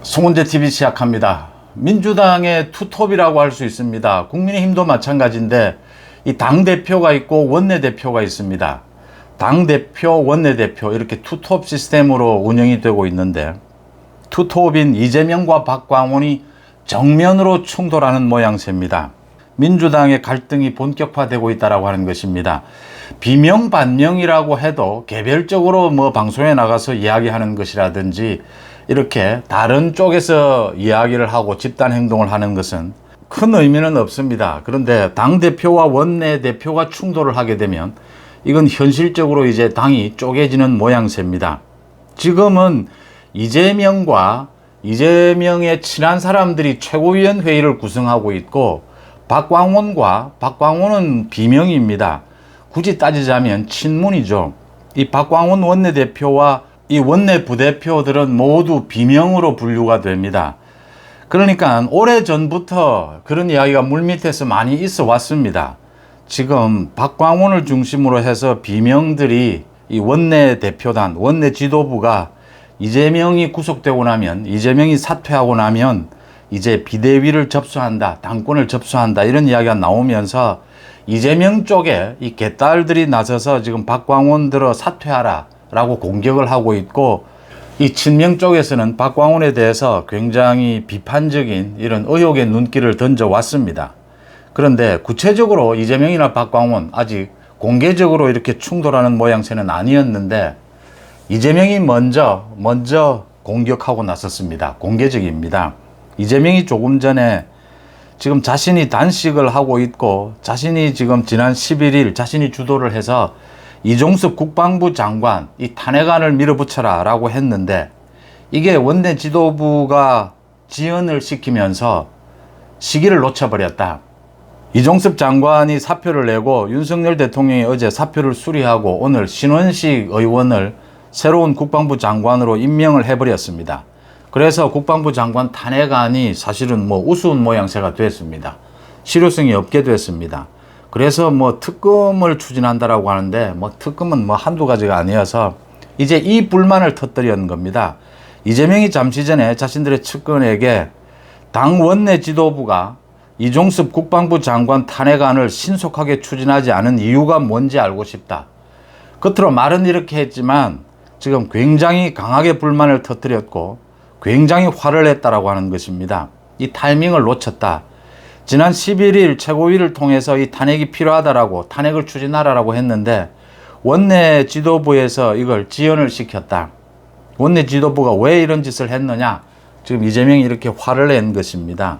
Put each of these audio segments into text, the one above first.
송은재 TV 시작합니다. 민주당의 투톱이라고 할 수 있습니다. 국민의힘도 마찬가지인데 이 당대표가 있고 원내대표가 있습니다. 당대표, 원내대표 이렇게 투톱 시스템으로 운영이 되고 있는데 투톱인 이재명과 박광훈이 정면으로 충돌하는 모양새입니다. 민주당의 갈등이 본격화되고 있다고 하는 것입니다. 비명반명이라고 해도 개별적으로 방송에 나가서 이야기하는 것이라든지 이렇게 다른 쪽에서 이야기를 하고 집단 행동을 하는 것은 큰 의미는 없습니다. 그런데 당대표와 원내대표가 충돌을 하게 되면 이건 현실적으로 이제 당이 쪼개지는 모양새입니다. 지금은 이재명과 이재명의 친한 사람들이 최고위원회의를 구성하고 있고 박광훈은 비명입니다. 굳이 따지자면 친문이죠. 이 박광훈 원내대표와 이 원내 부대표들은 모두 비명으로 분류가 됩니다. 그러니까 오래전부터 그런 이야기가 물밑에서 많이 있어 왔습니다. 지금 박광훈을 중심으로 해서 비명들이 이 원내 대표단, 원내 지도부가 이재명이 구속되고 나면, 이재명이 사퇴하고 나면 이제 비대위를 접수한다, 당권을 접수한다 이런 이야기가 나오면서 이재명 쪽에 이 개딸들이 나서서 지금 박광훈 들어 사퇴하라 라고 공격을 하고 있고, 이 친명 쪽에서는 박광훈에 대해서 굉장히 비판적인 이런 의혹의 눈길을 던져왔습니다. 그런데 구체적으로 이재명이나 박광훈 아직 공개적으로 이렇게 충돌하는 모양새는 아니었는데 이재명이 먼저 공격하고 나섰습니다. 공개적입니다. 이재명이 조금 전에 지금 자신이 단식을 하고 있고 자신이 지금 지난 11일 자신이 주도를 해서 이종섭 국방부 장관 이 탄핵안을 밀어붙여라 라고 했는데 이게 원내 지도부가 지연을 시키면서 시기를 놓쳐버렸다. 이종섭 장관이 사표를 내고 윤석열 대통령이 어제 사표를 수리하고 오늘 신원식 의원을 새로운 국방부 장관으로 임명을 해버렸습니다. 그래서 국방부 장관 탄핵안이 사실은 우스운 모양새가 됐습니다. 실효성이 없게 됐습니다. 그래서 특검을 추진한다라고 하는데 특검은 한두 가지가 아니어서 이제 이 불만을 터뜨리는 겁니다. 이재명이 잠시 전에 자신들의 측근에게 당 원내 지도부가 이종섭 국방부 장관 탄핵안을 신속하게 추진하지 않은 이유가 뭔지 알고 싶다. 겉으로 말은 이렇게 했지만 지금 굉장히 강하게 불만을 터뜨렸고 굉장히 화를 냈다라고 하는 것입니다. 이 타이밍을 놓쳤다. 지난 11일 최고위를 통해서 이 탄핵이 필요하다라고 탄핵을 추진하라고 했는데 원내 지도부에서 이걸 지연을 시켰다. 원내 지도부가 왜 이런 짓을 했느냐? 지금 이재명이 이렇게 화를 낸 것입니다.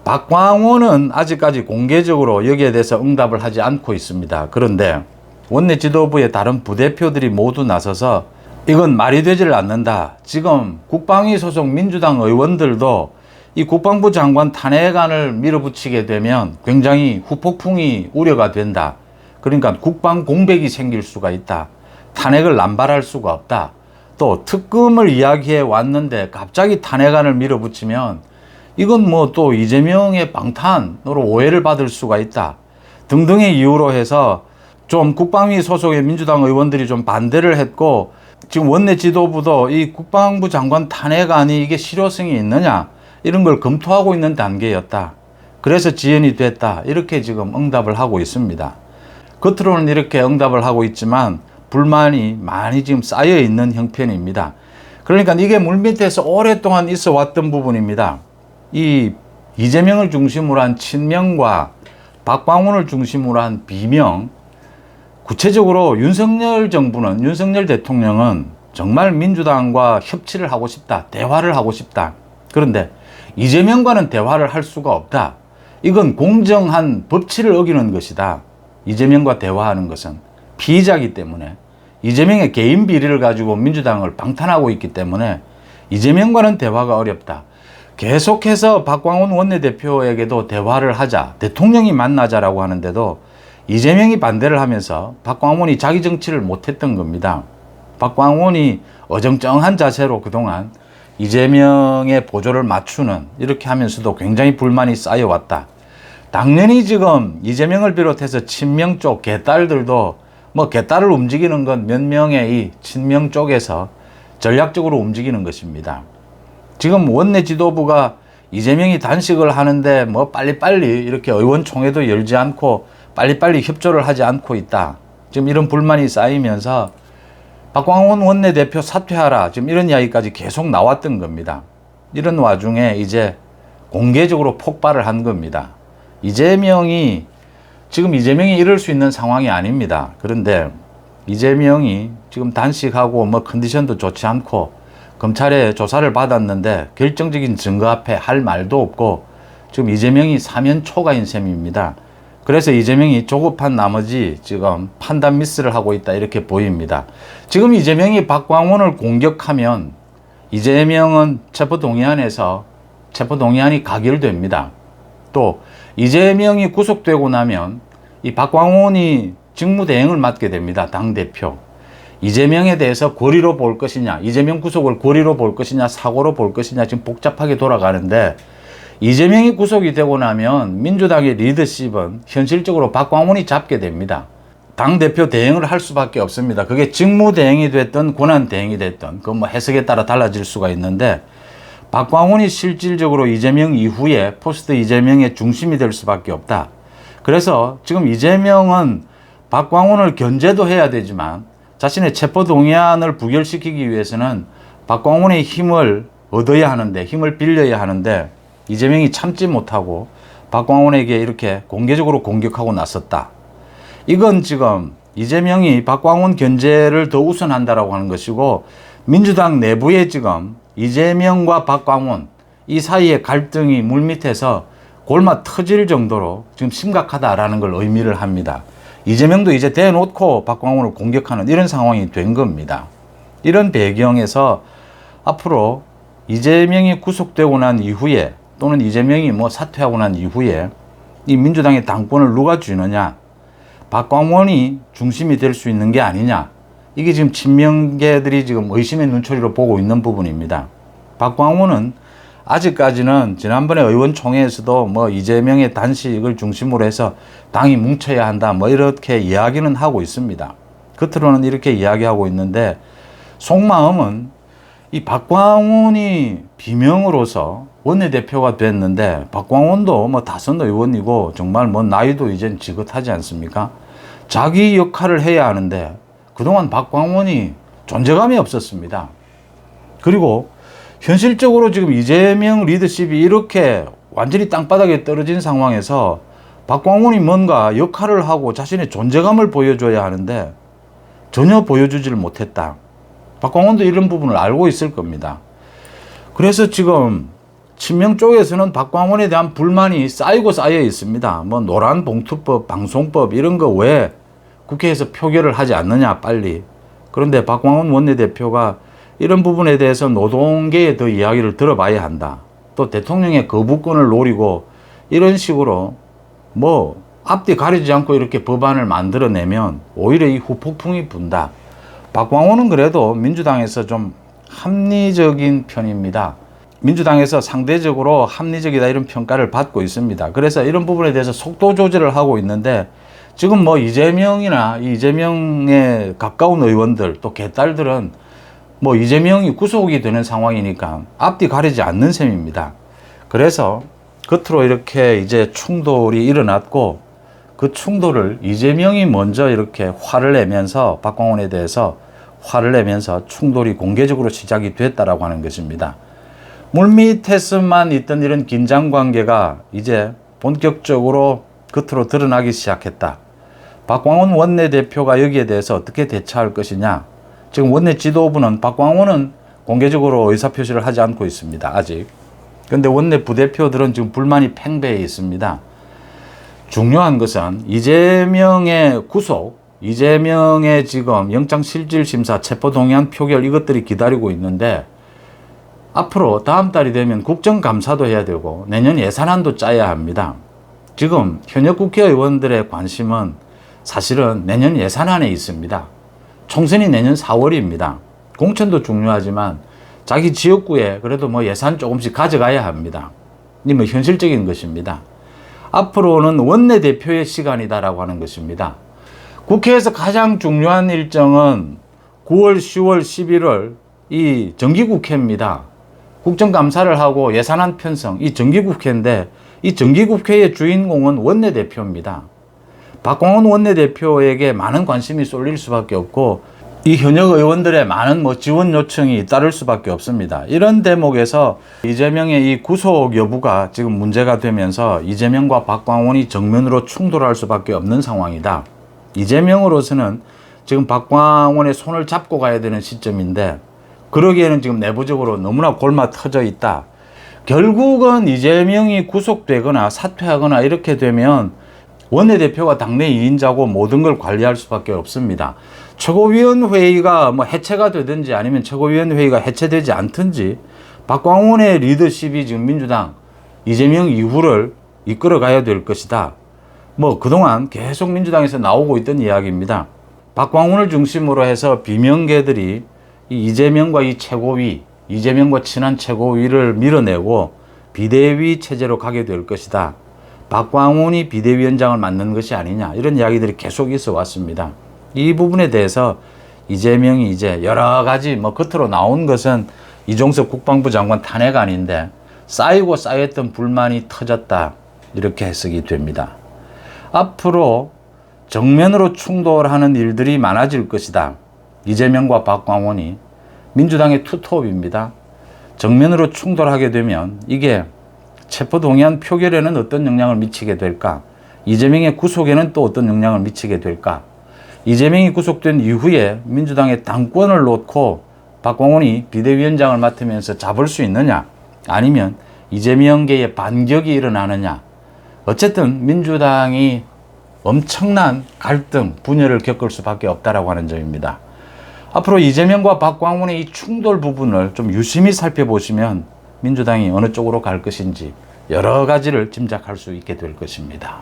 박광훈은 아직까지 공개적으로 여기에 대해서 응답을 하지 않고 있습니다. 그런데 원내 지도부의 다른 부대표들이 모두 나서서 이건 말이 되질 않는다. 지금 국방위 소속 민주당 의원들도 이 국방부 장관 탄핵안을 밀어붙이게 되면 굉장히 후폭풍이 우려가 된다. 그러니까 국방 공백이 생길 수가 있다. 탄핵을 남발할 수가 없다. 또 특검을 이야기해 왔는데 갑자기 탄핵안을 밀어붙이면 이건 또 이재명의 방탄으로 오해를 받을 수가 있다. 등등의 이유로 해서 좀 국방위 소속의 민주당 의원들이 좀 반대를 했고 지금 원내 지도부도 이 국방부 장관 탄핵안이 이게 실효성이 있느냐 이런 걸 검토하고 있는 단계였다. 그래서 지연이 됐다. 이렇게 지금 응답을 하고 있습니다. 겉으로는 이렇게 응답을 하고 있지만 불만이 많이 지금 쌓여 있는 형편입니다. 그러니까 이게 물밑에서 오랫동안 있어 왔던 부분입니다. 이 이재명을 중심으로 한 친명과 박광훈을 중심으로 한 비명, 구체적으로 윤석열 정부는, 윤석열 대통령은 정말 민주당과 협치를 하고 싶다. 대화를 하고 싶다. 그런데 이재명과는 대화를 할 수가 없다. 이건 공정한 법치를 어기는 것이다. 이재명과 대화하는 것은 피의자이기 때문에 이재명의 개인 비리를 가지고 민주당을 방탄하고 있기 때문에 이재명과는 대화가 어렵다. 계속해서 박광훈 원내대표에게도 대화를 하자, 대통령이 만나자라고 하는데도 이재명이 반대를 하면서 박광훈이 자기 정치를 못했던 겁니다. 박광훈이 어정쩡한 자세로 그동안 이재명의 보조를 맞추는 이렇게 하면서도 굉장히 불만이 쌓여왔다. 당연히 지금 이재명을 비롯해서 친명 쪽 개딸들도 개딸을 움직이는 건 몇 명의 이 친명 쪽에서 전략적으로 움직이는 것입니다. 지금 원내 지도부가 이재명이 단식을 하는데 뭐 빨리빨리 이렇게 의원총회도 열지 않고 빨리빨리 협조를 하지 않고 있다. 지금 이런 불만이 쌓이면서 박광원 원내대표 사퇴하라. 지금 이런 이야기까지 계속 나왔던 겁니다. 이런 와중에 이제 공개적으로 폭발을 한 겁니다. 이재명이 이럴 수 있는 상황이 아닙니다. 그런데 이재명이 지금 단식하고 뭐 컨디션도 좋지 않고 검찰에 조사를 받았는데 결정적인 증거 앞에 할 말도 없고 지금 이재명이 사면 초과인 셈입니다. 그래서 이재명이 조급한 나머지 지금 판단 미스를 하고 있다 이렇게 보입니다. 지금 이재명이 박광원을 공격하면 이재명은 체포동의안에서 체포동의안이 가결됩니다. 또 이재명이 구속되고 나면 이 박광원이 직무대행을 맡게 됩니다. 당대표. 이재명에 대해서 고리로 볼 것이냐, 이재명 구속을 고리로 볼 것이냐, 사고로 볼 것이냐 지금 복잡하게 돌아가는데 이재명이 구속이 되고 나면 민주당의 리더십은 현실적으로 박광원이 잡게 됩니다. 당대표 대행을 할 수밖에 없습니다. 그게 직무대행이 됐든 권한대행이 됐든 그 뭐 해석에 따라 달라질 수가 있는데 박광원이 실질적으로 이재명 이후에 포스트 이재명의 중심이 될 수밖에 없다. 그래서 지금 이재명은 박광원을 견제도 해야 되지만 자신의 체포동의안을 부결시키기 위해서는 박광원의 힘을 얻어야 하는데, 힘을 빌려야 하는데 이재명이 참지 못하고 박광원에게 이렇게 공개적으로 공격하고 나섰다. 이건 지금 이재명이 박광원 견제를 더 우선한다라고 하는 것이고 민주당 내부에 지금 이재명과 박광원 이 사이의 갈등이 물밑에서 골마 터질 정도로 지금 심각하다라는 걸 의미를 합니다. 이재명도 이제 대놓고 박광원을 공격하는 이런 상황이 된 겁니다. 이런 배경에서 앞으로 이재명이 구속되고 난 이후에 또는 이재명이 뭐 사퇴하고 난 이후에 이 민주당의 당권을 누가 쥐느냐, 박광원이 중심이 될 수 있는 게 아니냐, 이게 지금 친명계들이 지금 의심의 눈초리로 보고 있는 부분입니다. 박광원은 아직까지는 지난번에 의원총회에서도 뭐 이재명의 단식을 중심으로 해서 당이 뭉쳐야 한다 뭐 이렇게 이야기는 하고 있습니다. 겉으로는 이렇게 이야기하고 있는데 속마음은 이 박광원이 비명으로서 원내대표가 됐는데 박광원도 뭐 다선 의원이고 정말 뭐 나이도 이젠 지긋하지 않습니까? 자기 역할을 해야 하는데 그동안 박광원이 존재감이 없었습니다. 그리고 현실적으로 지금 이재명 리더십이 이렇게 완전히 땅바닥에 떨어진 상황에서 박광원이 뭔가 역할을 하고 자신의 존재감을 보여줘야 하는데 전혀 보여주지를 못했다. 박광원도 이런 부분을 알고 있을 겁니다. 그래서 지금 친명 쪽에서는 박광원에 대한 불만이 쌓이고 쌓여 있습니다. 뭐 노란봉투법, 방송법 이런 거 왜 국회에서 표결을 하지 않느냐 빨리. 그런데 박광원 원내대표가 이런 부분에 대해서 노동계에 더 이야기를 들어봐야 한다. 또 대통령의 거부권을 노리고 이런 식으로 뭐 앞뒤 가리지 않고 이렇게 법안을 만들어내면 오히려 이 후폭풍이 분다. 박광원은 그래도 민주당에서 좀 합리적인 편입니다. 민주당에서 상대적으로 합리적이다 이런 평가를 받고 있습니다. 그래서 이런 부분에 대해서 속도 조절을 하고 있는데 지금 뭐 이재명이나 이재명에 가까운 의원들 또 개딸들은 뭐 이재명이 구속이 되는 상황이니까 앞뒤 가리지 않는 셈입니다. 그래서 겉으로 이렇게 이제 충돌이 일어났고 그 충돌을 이재명이 먼저 이렇게 화를 내면서 박광원에 대해서 화를 내면서 충돌이 공개적으로 시작이 됐다라고 하는 것입니다. 물밑에서만 있던 이런 긴장 관계가 이제 본격적으로 겉으로 드러나기 시작했다. 박광원 원내대표가 여기에 대해서 어떻게 대처할 것이냐. 지금 원내 지도부는 박광원은 공개적으로 의사표시를 하지 않고 있습니다. 아직. 그런데 원내 부대표들은 지금 불만이 팽배해 있습니다. 중요한 것은 이재명의 구속, 이재명의 지금 영장실질심사, 체포동의안 표결 이것들이 기다리고 있는데 앞으로 다음 달이 되면 국정감사도 해야 되고 내년 예산안도 짜야 합니다. 지금 현역 국회의원들의 관심은 사실은 내년 예산안에 있습니다. 총선이 내년 4월입니다. 공천도 중요하지만 자기 지역구에 그래도 뭐 예산 조금씩 가져가야 합니다. 이 뭐 현실적인 것입니다. 앞으로는 원내대표의 시간이다라고 하는 것입니다. 국회에서 가장 중요한 일정은 9월, 10월, 11월 이 정기국회입니다. 국정감사를 하고 예산안 편성, 이 정기국회인데 이 정기국회의 주인공은 원내대표입니다. 박광원 원내대표에게 많은 관심이 쏠릴 수밖에 없고 이 현역 의원들의 많은 지원 요청이 따를 수밖에 없습니다. 이런 대목에서 이재명의 이 구속 여부가 지금 문제가 되면서 이재명과 박광원이 정면으로 충돌할 수밖에 없는 상황이다. 이재명으로서는 지금 박광원의 손을 잡고 가야 되는 시점인데 그러기에는 지금 내부적으로 너무나 골마 터져 있다. 결국은 이재명이 구속되거나 사퇴하거나 이렇게 되면 원내대표가 당내 2인자고 모든 걸 관리할 수밖에 없습니다. 최고위원회의가 해체가 되든지 아니면 최고위원회의가 해체되지 않든지 박광원의 리더십이 지금 민주당 이재명 이후를 이끌어 가야 될 것이다. 그동안 계속 민주당에서 나오고 있던 이야기입니다. 박광원을 중심으로 해서 비명계들이 이 이재명과 이 최고위, 이재명과 친한 최고위를 밀어내고 비대위 체제로 가게 될 것이다. 박광원이 비대위원장을 맡는 것이 아니냐 이런 이야기들이 계속 있어 왔습니다. 이 부분에 대해서 이재명이 이제 여러 가지 겉으로 나온 것은 이종석 국방부 장관 탄핵안인데 쌓이고 쌓였던 불만이 터졌다 이렇게 해석이 됩니다. 앞으로 정면으로 충돌하는 일들이 많아질 것이다. 이재명과 박광원이 민주당의 투톱입니다. 정면으로 충돌하게 되면 이게 체포동의안 표결에는 어떤 영향을 미치게 될까? 이재명의 구속에는 또 어떤 영향을 미치게 될까? 이재명이 구속된 이후에 민주당의 당권을 놓고 박광원이 비대위원장을 맡으면서 잡을 수 있느냐? 아니면 이재명계의 반격이 일어나느냐? 어쨌든 민주당이 엄청난 갈등, 분열을 겪을 수밖에 없다라고 하는 점입니다. 앞으로 이재명과 박광원의 이 충돌 부분을 좀 유심히 살펴보시면 민주당이 어느 쪽으로 갈 것인지 여러 가지를 짐작할 수 있게 될 것입니다.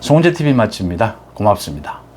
송은재TV 마칩니다. 고맙습니다.